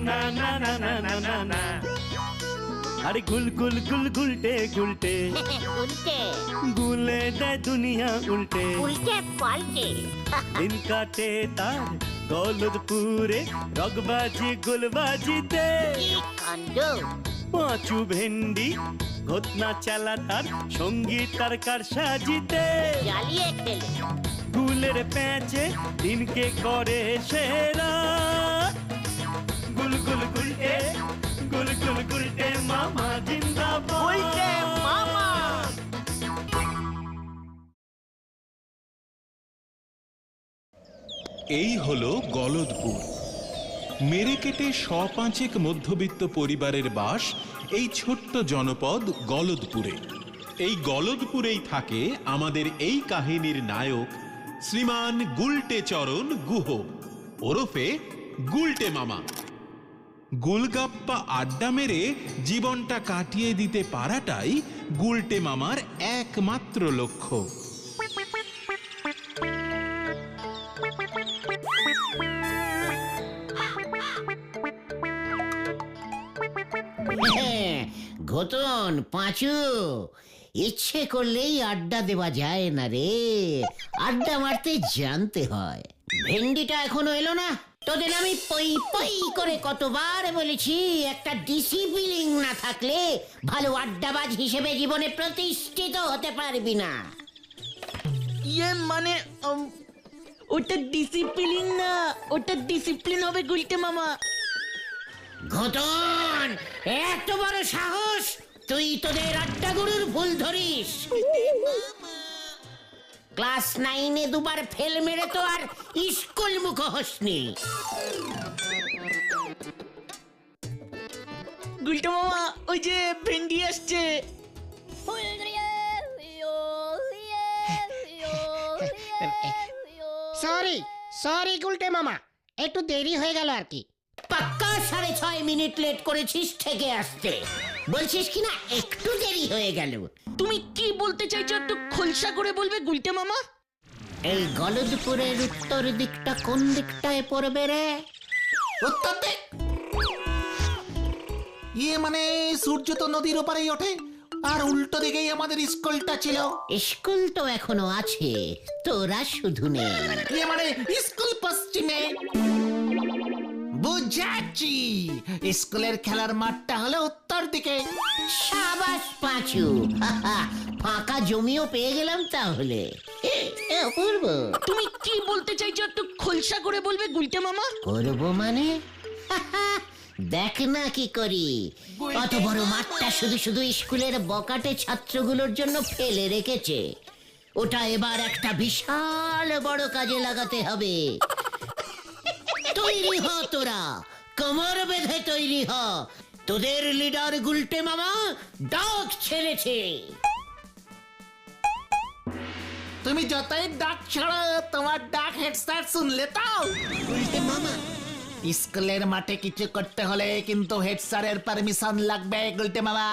না না না না না না না। আরে গুল গুল গুল গুলটে গুলটে উল্টে গুলে দেয় দুনিয়া উল্টে। উল্টে পাল্টে দিন কাটে তার গলদপুরে রগবাজি গুলবাজিতে। কি কাণ্ড! পাঁচু ভেন্ডি ঘটনা চালা তার সঙ্গীত তার কার সাজিতে। জ্বালিয়ে খেলে গুলের প্যাঁচে দিনকে করে সেরা। গুল গুল গুলটে গুল গুল গুলটে মামা জিন্দাবাদ। উল্টে মামা। এই হলো গলদপুর। মেরে কেটে শ৫ মধ্যবিত্ত পরিবারের বাস এই ছোট্ট জনপদ গলদপুরে। এই গলদপুরেই থাকে আমাদের এই কাহিনীর নায়ক শ্রীমান গুলটে চরণ গুহ, ওরফে গুলটে মামা। গুলগাপ্পা আড্ডা মেরে জীবনটা কাটিয়ে দিতে পারাটাই গুলটে মামার একমাত্র লক্ষ্য। ঘটন পাঁচু, ইচ্ছে করলেই আড্ডা দেওয়া যায় না রে, আড্ডা মারতে জানতে হয়। ভেন্ডিটা এখনো এলো না? তোদের আমি পই পই করে কতবার বলেছি, একটা ডিসিপ্লিন না থাকলে ভালো আড্ডাবাজ হিসেবে জীবনে প্রতিষ্ঠিত হতে পারবি না। ইয়ে মানে ওটা ডিসিপ্লিন না, ওটা ডিসিপ্লিন হবে গুলটে মামা। ঘটন, এত বড় সাহস! তুই তোদের আড্ডা গুরুর ভুল ধরিস। ক্লাস 9-এ দুবার ফেল মেরে তো আর স্কুল মুখ হসনি। গুলটে মামা, ওই যে ভেন্ডি আসছে। সরি সরি গুলটে মামা, একটু দেরি হয়ে গেল আর কি। পাক্কা 6.5 মিনিট লেট করেছিস থেকে আসতে, বলছিস কিনা একটু দেরি হয়ে গেল। তুমি কি বলতে চাইছো একটু খোলসা করে বলবে গুলটে মামা? এই গলদপুরের উত্তর দিকটা কোন দিকটায় পড়বে রে? উত্তর দিক? ইয়ে মানে সূর্য তো নদীর ওপারেই ওঠে, আর উল্টো দিকেই আমাদের স্কুলটা ছিল। স্কুল তো এখনো আছে, তোরা শুধু নেই। ইয়ে মানে স্কুল পশ্চিমে। বুঝাচ্ছি, স্কুলের খেলার মাঠটা হলো উত্তর দিকে। সাবাস পাঁচু, ফাঁকা জমিও পেয়ে গেলাম তাহলে। অপূর্ব, তুমি কি বলতে চাইছো একটু খোলসা করে বলবে গুলটে মামা? করবো মানে? দেখ না কি করি। অত বড় মাঠটা শুধু শুধু স্কুলের বকাটে ছাত্রগুলোর জন্য ফেলে রেখেছে, ওটা এবার একটা বিশাল বড় কাজে লাগাতে হবে। তৈরি হ তোরা, কোমর বেঁধে তৈরি হ। তোদের লিডার গুলটে মামা ডাক ছেড়েছে। তুমি যতই ডাক ছাড়ো, তোমার ডাক হেড স্যার শুনলে তাও। গুলটে মামা, স্কুলের মাঠে কিছু করতে হলে কিন্তু হেড স্যারের পারমিশন লাগবে গুলটে মামা।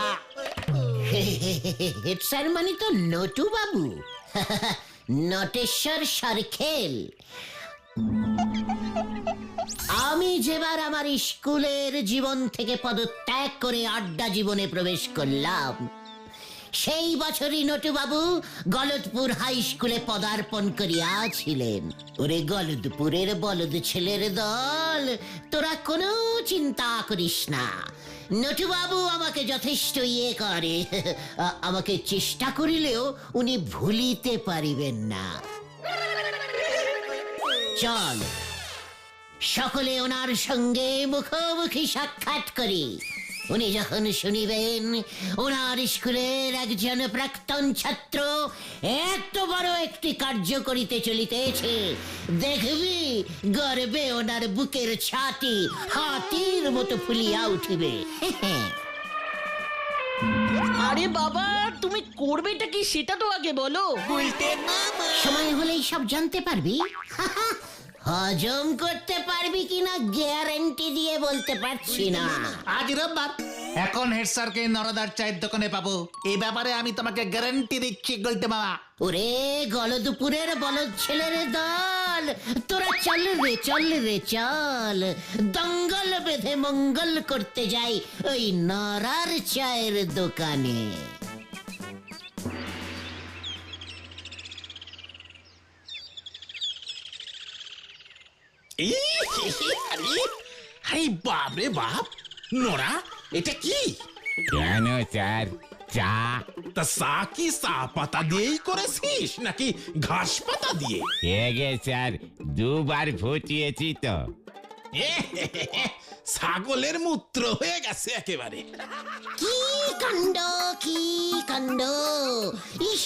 হেড স্যার মানে তো নটু বাবু, নটেশ্বর সরখেল। আমি যেবার আমার স্কুলের জীবন থেকে পদত্যাগ করে আড্ডা জীবনে প্রবেশ করলাম, সেই বছরই নটুবাবু গলদপুর হাই স্কুলে পদার্পণ করিয়াছিলেন। ওরে গলদপুরের বলদ ছেলের দল, তোরা কোনো চিন্তা করিস না। নটুবাবু আমাকে যথেষ্ট ইয়ে করে, আমাকে চেষ্টা করিলেও উনি ভুলিতে পারিবেন না। চল সকলে ওনার সঙ্গে মুখোমুখি সাক্ষাৎ করি। উনি যখন শুনিবেন ওনার স্কুলের একজন প্রাক্তন ছাত্র এত বড় একটি কার্য করিতে চলিতেছে, দেখবি গর্বে ওনার বুকের ছাতি হাতির মতো ফুলিয়া উঠিবে। আরে বাবা, তুমি করবেটা কি সেটা তো আগে বলো। সময় হলেই সব জানতে পারবি। হজম করতে পারবি কিনা গ্যারান্টি দিয়ে বলতে পারছি না। আজ রোববার, এখন হেড স্যারকে নরদার চায়ের দোকানে পাবো। এই ব্যাপারে আমি তোমাকে গ্যারান্টি দিচ্ছি গুলটে মামা। ওরে গলদপুরের বলদ ছেলের দল, চল, তোরা চল রে চল, দঙ্গল বেঁধে মঙ্গল করতে যাই ওই নরার চায়ের দোকানে। আরে বাপ রে বাপ, নোরা এটা কি? কেন স্যার, চা? তা চা কি চা পাতা দিয়েই করেছিস নাকি ঘাস পাতা দিয়ে? গে স্যার, দুবার ফুটিয়েছি তো। ছাগলের মূত্র হয়ে গেছে একেবারে। কি কাণ্ড, কি কাণ্ড! ইস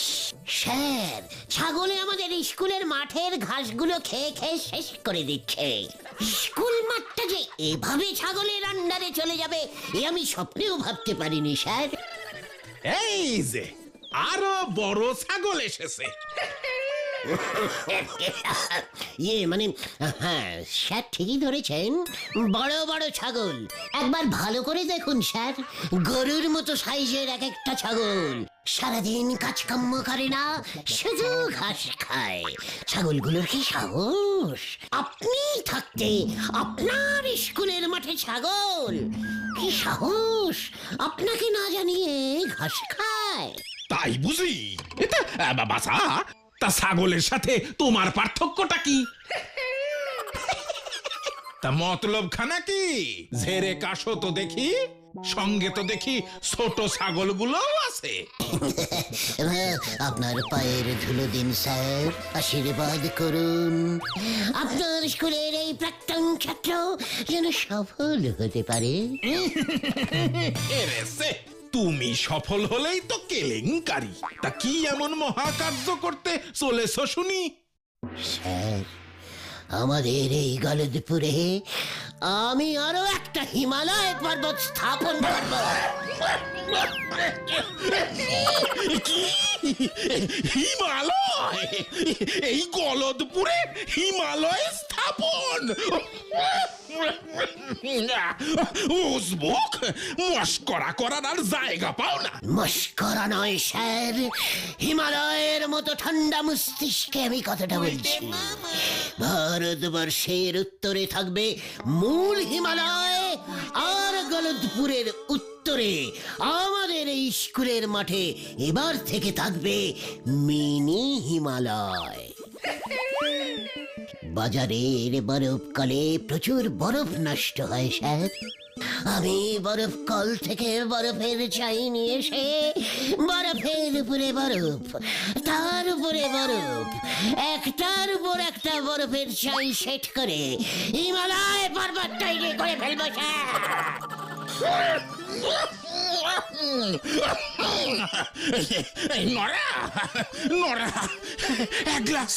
স্যার, ছাগলে আমাদের স্কুলের মাঠের ঘাসগুলো খেয়ে খেয়ে শেষ করে দিচ্ছে। স্কুল মাঠটা যে এভাবে ছাগলের আন্ডারে চলে যাবে এ আমি স্বপ্নেও ভাবতে পারিনি স্যার। এই যে আরো বড় ছাগল এসেছে। মানে হ্যাঁ স্যার, ঠিকই ধরেছেন, বড় বড় ছাগল। একবার ভালো করে দেখুন স্যার, গরুর মতো সাইজের এক একটা ছাগল। সারাদিন কাজকর্ম করে না, শুধু ঘাস খায়। ছাগলগুলোর কি সাহস! আপনি থাকতে আপনার স্কুলের মাঠে ছাগল! কি সাহস আপনাকে না জানিয়ে ঘাস খায়! তাই বুঝি? বাসা, তা ছাগলের সাথে তোমার পার্থক্যটা কি? তা মতলব খানা কি? ঝেড়ে কাশো তো দেখি, সঙ্গে তো দেখি ছোট ছাগলগুলোও আছে। আপনার পায়ের ধুলো দিন স্যার, আশীর্বাদ করুন আপনার স্কুলের এই প্রাক্তন ছাত্র যেন সফল হতে পারে। এরেছে, তুমি সফল হলেই তো কেলেঙ্কারি। তা কি এমন মহাকার্য করতে চলেছ শুনি? স্যার, আমাদের এই গলদপুরে আমি আরো একটা হিমালয় পর্বত স্থাপন করব। হিমালয়? এই গলদপুরে হিমালয় স্থাপন? উজবুক, মস্করা করার আর জায়গা পাও না। মস্করা নয় স্যার, হিমালয়ের মতো ঠান্ডা মস্তিষ্কে আমি কথাটা বলছি। ভারতবর্ষের উত্তরে থাকবে মূল হিমালয়, আর গলদপুরের উত্তরে আমাদের এই স্কুলের মাঠে এবার থেকে থাকবে মিনি হিমালয়। বাজারের বরফকলে প্রচুর বরফ নষ্ট হয় স্যার। আমি বরফ কল থেকে বরফের চাই নিয়ে এসে বরফের উপরে বরফ, তার উপরে বরফ, একটার উপর একটা বরফের চাই সেট করে হিমালয় পর্বত তৈরি করে ফেলবো স্যার। নরা, নরা, এক গ্লাস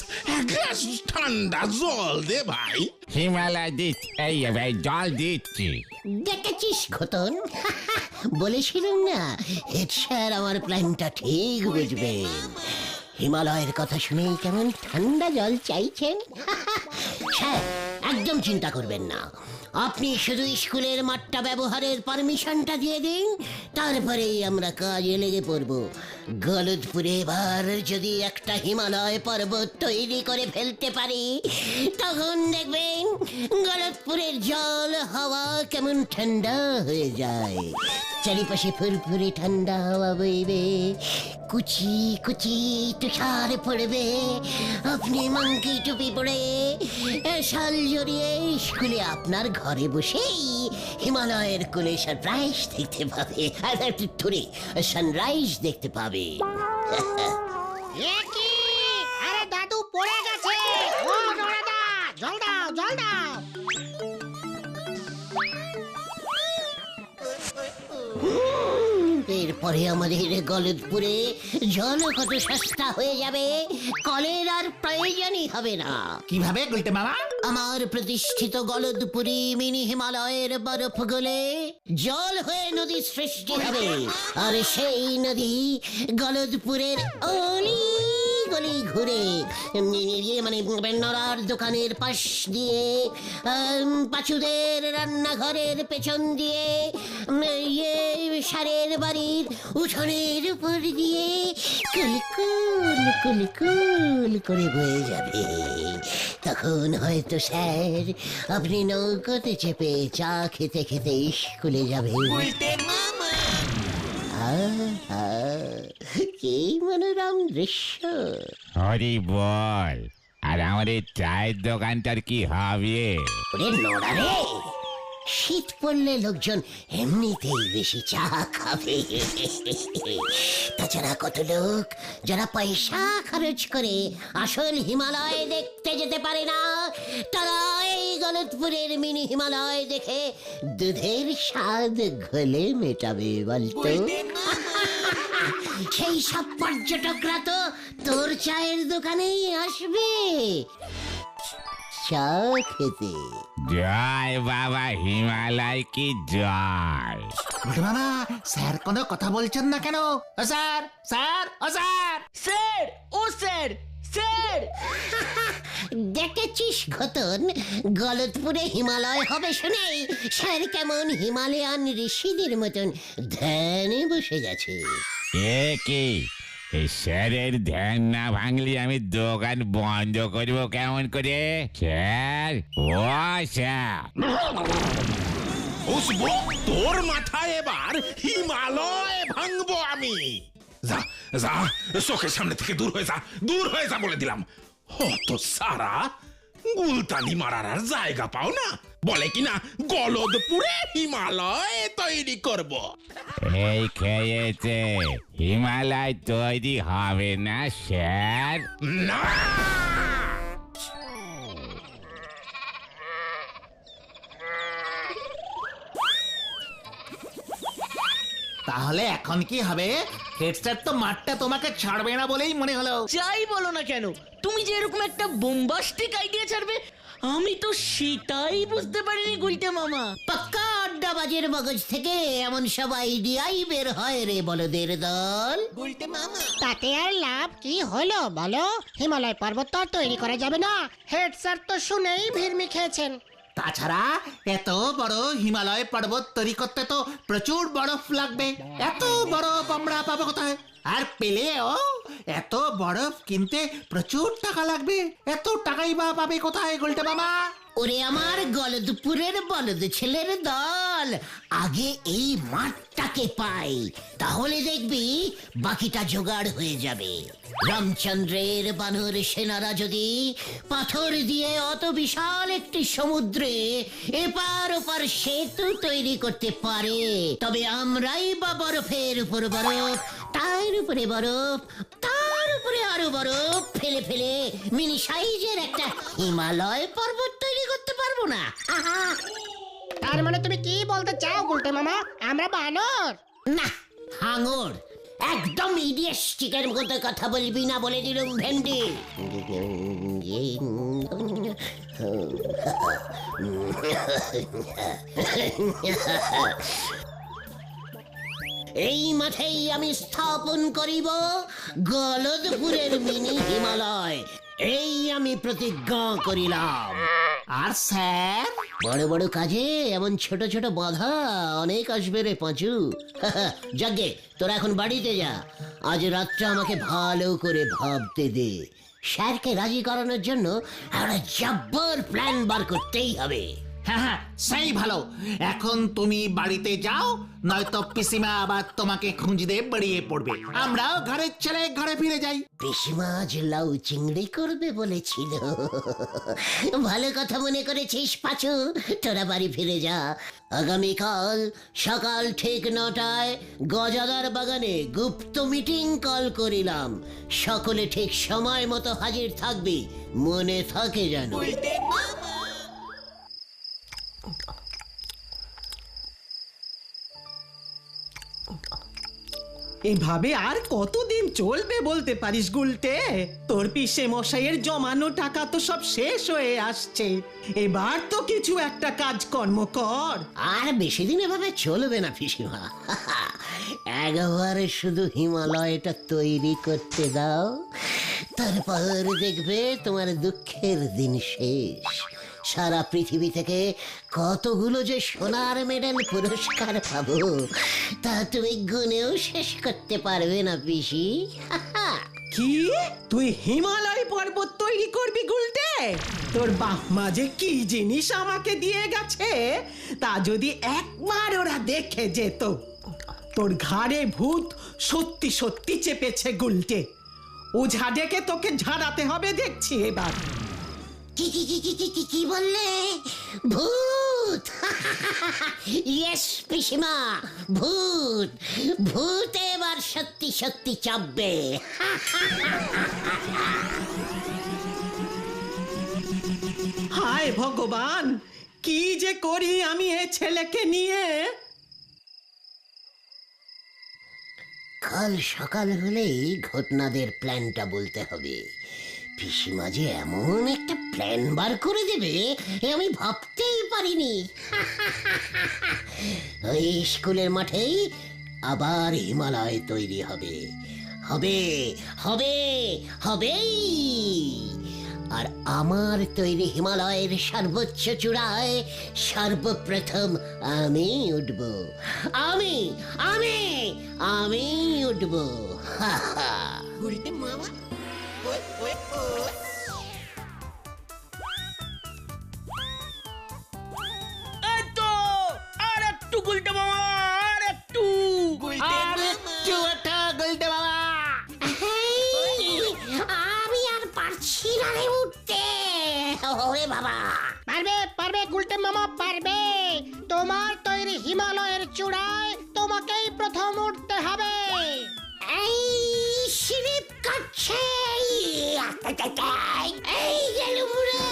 ঠান্ডা জল দে ভাই। হিমালয় দিচ্ছি, এই ভাই জল দিচ্ছি। দেখেছিস ঘটন, বলেছিলাম না হেড স্যার আমার প্ল্যানটা ঠিক বুঝবেন। হিমালয়ের কথা শুনে কেমন ঠান্ডা জল চাইছেন। স্যার, একদম চিন্তা করবেন না, আপনি শুধু স্কুলের মাঠটা ব্যবহারের পারমিশনটা দিয়ে দিন, তারপরেই আমরা কাজে লেগে পড়ব। গলদপুরে এবার যদি একটা হিমালয় পর্বত তৈরি করে ফেলতে পারি, তখন দেখবেন গলদপুরের জল হাওয়া কেমন ঠান্ডা হয়ে যায়। চারিপাশে ফুরফুরে ঠান্ডা হাওয়া বইবে, কুচি কুচি তুষার পড়বে, আপনি মাংকি টুপি পরে শাল জড়িয়ে স্কুলে আপনার ঘরে বসেই হিমালয়ের কোলে সানরাইজ দেখতে পাবে। সানরাইজ দেখতে পাবে। এ কি? আরে দাদু পড়ে গেছে! ও নরাদা, জল দাও, জল দাও! এরপরে আমাদের গলদপুরে জল কত সস্তা হয়ে যাবে, কলের আর প্রয়োজনই হবে না। কিভাবে গুলটে মামা? আমার প্রতিষ্ঠিত গলদপুরি মিনি হিমালয়ের বরফ গলে জল হয়ে নদী সৃষ্টি হবে, আর সেই নদী গলদপুরের অলি গলি ঘুরে মানে নরার দোকানের পাশ দিয়ে, পাঁচুদের রান্নাঘরের পেছন দিয়ে, সারের বাড়ির উঠোনের উপর দিয়ে কুলকুল কুলকুল করে বয়ে যাবে। তখন হয়তো স্যার আপনি নৌকোতে চেপে চা খেতে খেতে স্কুলে যাবেন। আহা, কি মনোরম দৃশ্য। হরি বল, আর আমাদের চায়ের দোকানটার কি হবে? ওরে নোড়া রে, শীত পড়লে লোকজন এমনিতেই বেশি চা খাবে। তাছাড়া কত লোক যারা পয়সা খরচ করে আসল হিমালয় দেখতে যেতে পারে না, তারা এই গলতপুরের মিনি হিমালয় দেখে দুধের স্বাদ ঘোলে মেটাবে বলতো। সেই সব পর্যটকরা তো তোর চায়ের দোকানেই আসবে চা খেতে। জয় বাবা হিমালয় কি জয়। গুলটে মামা, স্যার কোনো কথা বলছেন না কেন? ও স্যার, স্যার, ও স্যার। স্যার, ও স্যার, স্যার। দেখেছিস ঘতন, গলতপুরে হিমালয় হবে শুনেই স্যার কেমন হিমালয়ান ঋষিদের মতন ধ্যানে বসে গেছে। এ কি, এই স্যারের ধ্যান না ভাঙলি আমি দোকান বন্ধ করব কেমন করে? স্যার, ও স্যার। বুঝবো তোর মাথায় এবার হিমালয় ভাঙবো আমি। যা যা, চোখের সামনে থেকে দূর হয়ে যা, দূর হয়ে যা বলে দিলাম। হত সারা, গুলতানি মারার আর জায়গা পাও না, বলে কিনা গলদপুরে হিমালয় তৈরি করব। এই খেয়েছে, হিমালয় তৈরি হবে না স্যার। না, তাহলে এখন কি হবে? হেড স্যার তো মাঠটা তোমাকে ছাড়বে না বলেই মনে হলো। যাই বলো না কেন, তুমি যে এরকম একটা বোম্বাস্টিক আইডিয়া ছাড়বে আমি তো সেটাই বুঝতে পারিনি গুলটে মামা। পাক্কা আড্ডাবাজের মগজ থেকে এমন সব আইডিয়াই বের হয় রে বলদের দল। তাতে আর লাভ কি হলো বলো? হিমালয় পর্বত তো আর তৈরি করা যাবে না। হেড স্যার তো শুনেই ভিড়মি খেয়েছেন। তাছাড়া এত বড় হিমালয় পর্বত তৈরি করতে তো প্রচুর বরফ লাগবে। এত বরফ আমরা পাবো কোথায়? আর পেলেও এত বরফ কিনতে প্রচুর টাকা লাগবে। এত টাকাই বা পাবে কোথায় গুলটে মামা? ওরে আমার গলদপুরের বলদ ছেলের দল, আগে এই মাঠটাকে পাই, তাহলে দেখবি বাকিটা জোগাড় হয়ে যাবে। রামচন্দ্রের বানর সেনারা যদি পাথর দিয়ে অত বিশাল একটি সমুদ্রে এপার ওপার সেতু তৈরি করতে পারে, তবে আমরাই বা বরফের উপর বরফ, তার উপরে বরফ, তার উপরে আরো বরফ ফেলে ফেলে মিনি সাইজের একটা হিমালয় পর্বত তৈরি করতে পারবো না? আহা! তার মানে তুমি কি বলতে চাও গুলটে মামা? আমরা বানর? না, হাঙর। একদম ইডিয়েস্টিকের মতো কথা বলবি না বলে দিলুম ভেন্ডি। এই মাঠেই আমি স্থাপন করিব গলদপুরের মিনি হিমালয়, এই আমি প্রতিজ্ঞা করিলাম। আর স্যার, বড় বড় কাজে এমন ছোট ছোট বাধা অনেক আসবে রে পাঁচু। যাগে, তোরা এখন বাড়িতে যা। আজ রাতটা আমাকে ভালো করে ভাবতে দে। স্যারকে রাজি করানোর জন্য একটা জব্বর প্ল্যান বার করতেই হবে। হ্যাঁ হ্যাঁ, সেই ভালো। এখন তুমি বাড়িতে যাও, নয়তো পিসিমা আবার তোমাকে খুঁজতে বেরিয়ে পড়বে। আমরাও ঘরের ছেলে ঘরে ফিরে যাই। পিসিমা আজ লাউ চিংড়ি করবে বলেছিল। ভালো কথা মনে করেছিস পাঁচু, তোরা বাড়ি ফিরে যা। আগামীকাল সকাল ঠিক 9টায় গজাদার বাগানে গুপ্ত মিটিং কল করিলাম। সকলে ঠিক সময় মতো হাজির থাকবি, মনে থাকে যেন। এভাবে আর কতদিন চলবে বলতে পারিস গুলটে? তোর পিসে মশাইয়ের জমানো টাকা তো সব শেষ হয়ে আসছে। এবার তো কিছু একটা কাজকর্ম কর। আর বেশি দিন এভাবে চলবে না পিসিমা। একবারে শুধু হিমালয়টা তৈরি করতে দাও, তারপর দেখবে তোমার দুঃখের দিন শেষ। সারা পৃথিবী থেকে কতগুলো যে সোনার মেডেল পুরস্কার পাবো তা তুমি গুনেও শেষ করতে পারবে না পিসি। কি, তুই হিমালয় পর্বত তৈরি তৈরি করবি গুলটে? তোর বাপ মা যে কি জিনিস আমাকে দিয়ে গেছে তা যদি একবার ওরা দেখে যেত। তোর ঘাড়ে ভূত সত্যি সত্যি চেপেছে গুলটে। ওঝা ডেকে তোকে ঝাড়াতে হবে দেখছি এবার। কি কি কি কি কি কি কি বললে? ভূত? ইয়েস পিসিমা, ভূত। ভূত এবার সত্যি সত্যি চাপবে। হায় ভগবান, কি যে করি আমি এ ছেলেকে নিয়ে। কাল সকাল হলেই ঘটনাদের প্ল্যানটা বলতে হবে। পিসিমা যে এমন একটা প্ল্যান বার করে দেবে এ আমি ভাবতেই পারিনি। ওই স্কুলের মাঠেই আবার হিমালয় তৈরি হবে। হবে হবে হবেই। আর আমার তৈরি হিমালয়ের সর্বোচ্চ চূড়ায় সর্বপ্রথম আমি উঠব। আমি আমি আমি উঠব। এই তো আর একটু গুলটে মামা, আর একটু। আমি আর পারছি না রে উঠতে। ওরে বাবা! পারবে পারবে গুলটে মামা পারবে। তোমার তৈরি হিমালয়ের চূড়ায় তোমাকেই প্রথম উঠতে হবে। এই স্লিপ কাটছে। এই গেলুম রে।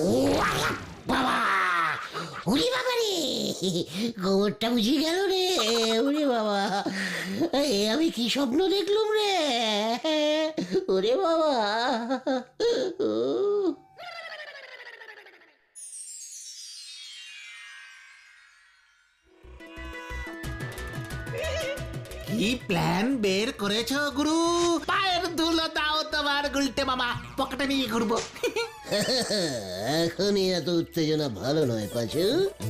ও বাবা! ওরে বাবা রে, গোবরটা বুঝি গেল রে। ওরে বাবা, আমি কি স্বপ্ন দেখলুম রে। ওরে বাবা! কি প্ল্যান বের করেছো গুরু? পায়ের ধুলো দাও তোমার গুলটে মামা, পকেটে নিয়ে ঘুরবো। এখনই এত উত্তেজনা ভালো নয় পাচু।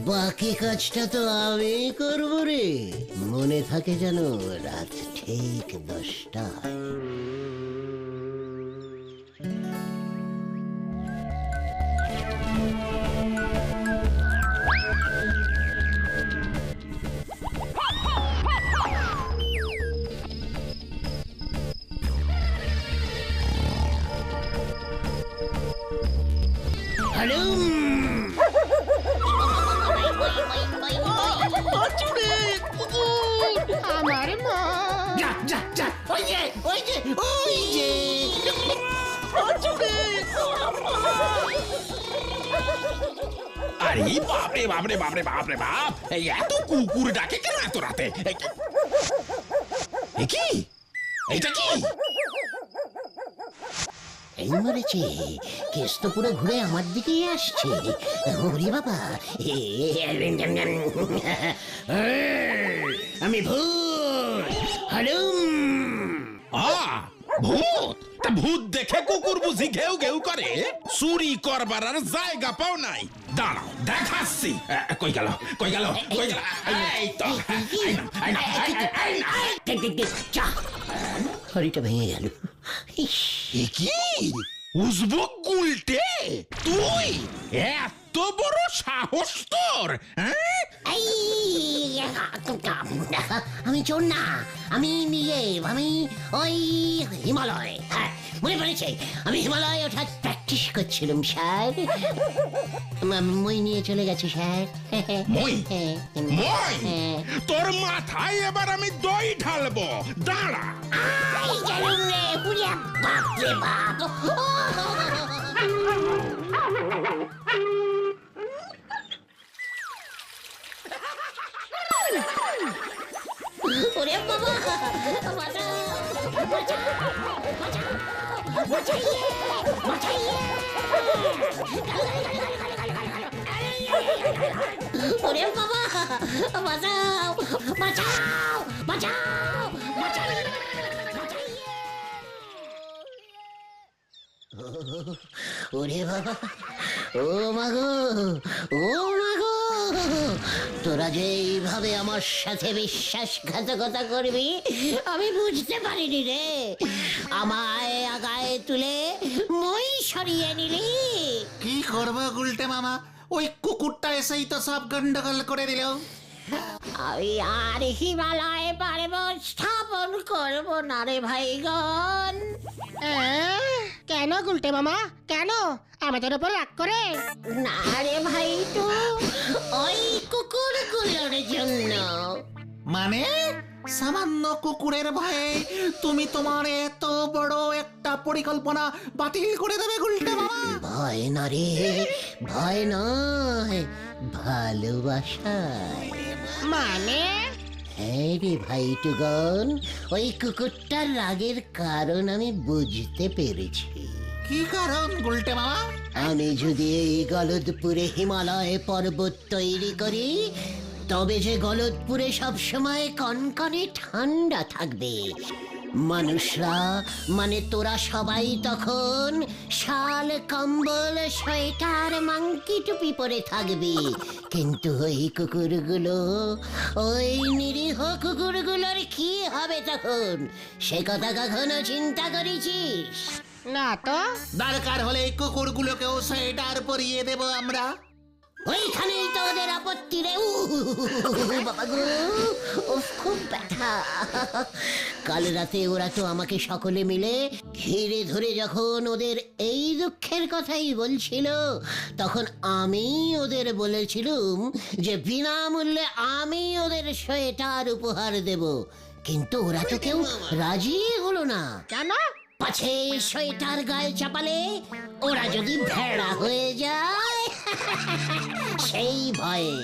বাকি কাজটা তো আমি করবো রে। মনে থাকে যেন রাত ঠিক 10টায়। আমার মা। যা যা যা, ওই যে ওই যে ওই যে। আরে বাপরে বাপরে বাপরে বাপরে বাপ, এই এত কুকুর ডাকে কেন এত রাতে? এ কি? এইটা কি? এই মরেছে, কেস তো পুরো ঘুরে আমার দিকেই আসছে। ওরে বাবা! আমি ভূত। হালুম। ভূত? তা ভূত দেখে কুকুর বুঝি ঘেউ ঘেউ করে? চুরি করবার আর জায়গা পাও নাই। দাঁড়াও দেখাচ্ছি। কই গেল কই গেল কই গেল? এই তো, হরিটা ভেঙে গেল। এ কি? উজবুক গুলটে, তুই এত বড় সাহস তোর? আমি চোর না, আমি নিজে, আমি ওই হিমালয়। হ্যাঁ, মনে পড়েছে, আমি হিমালয় ওঠার প্র্যাকটিস করছিলাম স্যার। মই নিয়ে চলে গেছে স্যার। মই? মই? তোর মাথায় এবার আমি দই ঢালবো, দাঁড়া। গেলুম রে, পুরিয়া বাপ রে বাপ। ওরে বাবা! বাঁচাও! বাঁচাও! বাঁচাও! বাঁচাইয়ে! বাঁচাইয়ে! ওরে বাবা! বাঁচাও! বাঁচাও! বাঁচাও! বাঁচাইয়ে! বাঁচাইয়ে! ওরে বাবা! ও মাগো! ও মাগো! তোরা যে এইভাবে আমার সাথে বিশ্বাসঘাতকতা করবি আমি বুঝতে পারিনি রে। আমায় আগায় তুলে মই সরিয়ে নিলি। কি করবো গুলটে মামা, ওই কুকুরটা এসেই তো সব গন্ডগোল করে দিল। আমি আর হিমালয় পর্বত স্থাপন করব না রে ভাইগণ। কেন গুলটে মামা, কেন আমাদের উপর রাগ করে? না রে ভাইটু, ওই কুকুরগুলোর জন্য। মানে সামান্য কুকুরের ভয়ে তুমি তোমার এত বড় একটা পরিকল্পনা বাতিল করে দেবে গুলটে মামা? ভয় না রে, ভয় নয়, ভালোবাসায়। মানে হ্যাঁ রে ভাইটুগণ, ওই কুকুরটার রাগের কারণ আমি বুঝতে পেরেছি। কি কারণ গুলটে মামা? আমি যদি এই গলদপুরে হিমালয় পর্বত তৈরি করি, তবে যে গলদপুরে সবসময় কনকনে ঠান্ডা থাকবে। মানুষরা মানে তোরা সবাই তখন শাল, কম্বল, সোয়েটার, মাংকি টুপি পরে থাকবি। কিন্তু ওই কুকুরগুলো, ওই নিরীহ কুকুরগুলোর কি হবে তখন, সে কথা কখনো চিন্তা করেছিস? না তো। দরকার হলে এই কুকুরগুলোকেও সোয়েটার পরিয়ে দেব আমরা। ওইখানেই তো ওদের আপত্তি রে। বাবা গো, উফ, খুব ব্যথা। কাল রাতে ওরা তো আমাকে সকলে মিলে ঘিরে ধরে যখন ওদের এই দুঃখের কথাই বলছিল, তখন আমি ওদের বলেছিলুম যে বিনামূল্যে আমি ওদের সোয়েটার উপহার দেব। কিন্তু ওরা তো কেউ রাজি হলো না। কেন? পাছে সোয়েটার গায়ে চাপালে ওরা যদি ভেড়া হয়ে যায়, সেই ভয়ে।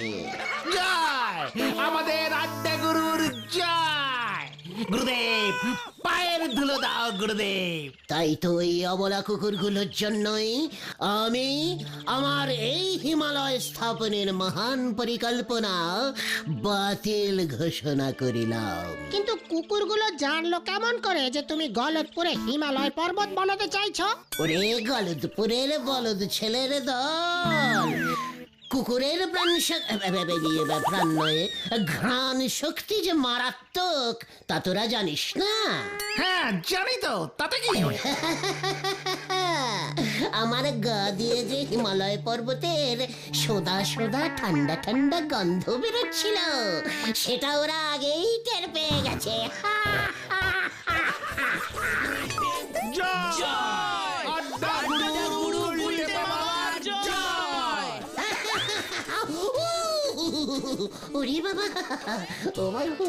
জয় আমাদের আড্ডা গুরুর জয়। গুরুদেব পায়ের ধুলো দাও গুরুদেব। তাই তো এই অবলা কুকুরগুলোর জন্যই আমি আমার এই হিমালয় স্থাপনের মহান পরিকল্পনা বাতিল ঘোষণা করিলাম। কিন্তু কুকুরগুলো জানলো কেমন করে যে তুমি গলদপুরে হিমালয় পর্বত বানাতে চাইছো? ওরে গলদপুরের বলদ ছেলের দল, কুকুরের প্রাণ নয়, ঘ্রাণ শক্তি যে মারাত্মক তা তোরা জানিস না? হ্যাঁ জানি তো, তাতে কি? আমার গা দিয়ে যে হিমালয় পর্বতের সোদা সোদা ঠান্ডা ঠান্ডা গন্ধ বেরোচ্ছিল, সেটা ওরা আগেই টের পেয়ে গেছে। ওরে বাবা, ও বাবা।